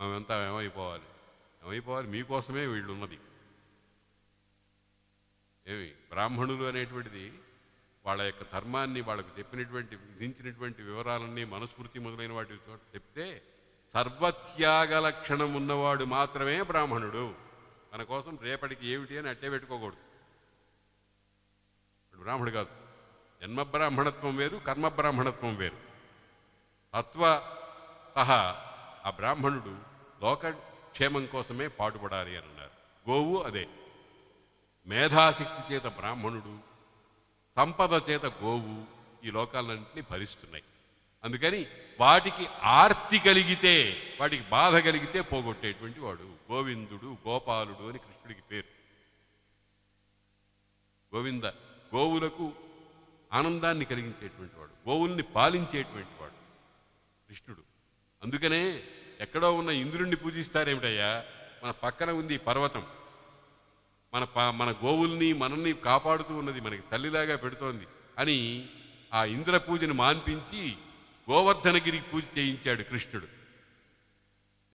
మేమంతా ఏమైపోవాలి మీకోసమే వీళ్ళు ఉన్నది. ఏమి బ్రాహ్మణులు అనేటువంటిది వాళ్ళ యొక్క ధర్మాన్ని వాళ్ళకు చెప్పినటువంటి విధించినటువంటి వివరాలన్నీ మనస్మృతి మొదలైన వాటి చోట చెప్తే సర్వత్యాగ లక్షణం ఉన్నవాడు మాత్రమే బ్రాహ్మణుడు. మన కోసం రేపటికి ఏమిటి అని అట్టే పెట్టుకోకూడదు. బ్రాహ్మణుడు కాదు. జన్మ బ్రాహ్మణత్వం వేరు, కర్మ బ్రాహ్మణత్వం వేరు. తత్వతః ఆ బ్రాహ్మణుడు లోకక్షేమం కోసమే పాటుపడాలి అని అన్నారు. గోవు అదే. మేధాశక్తి చేత బ్రాహ్మణుడు, సంపద చేత గోవు ఈ లోకాలన్నింటినీ భరిస్తున్నాయి. అందుకని వాటికి ఆర్తి కలిగితే, వాటికి బాధ కలిగితే పోగొట్టేటువంటి వాడు గోవిందుడు, గోపాలుడు అని కృష్ణుడికి పేరు. గోవింద గోవులకు ఆనందాన్ని కలిగించేటువంటి వాడు, గోవుల్ని పాలించేటువంటి వాడు కృష్ణుడు. అందుకనే ఎక్కడో ఉన్న ఇంద్రుణ్ణి పూజిస్తారేమిటయ్యా, మన పక్కన ఉంది పర్వతం, మన గోవుల్ని మనల్ని కాపాడుతూ ఉన్నది, మనకి తల్లిలాగా పెడుతోంది అని ఆ ఇంద్ర పూజను మాన్పించి గోవర్ధనగిరి పూజ చేయించాడు కృష్ణుడు.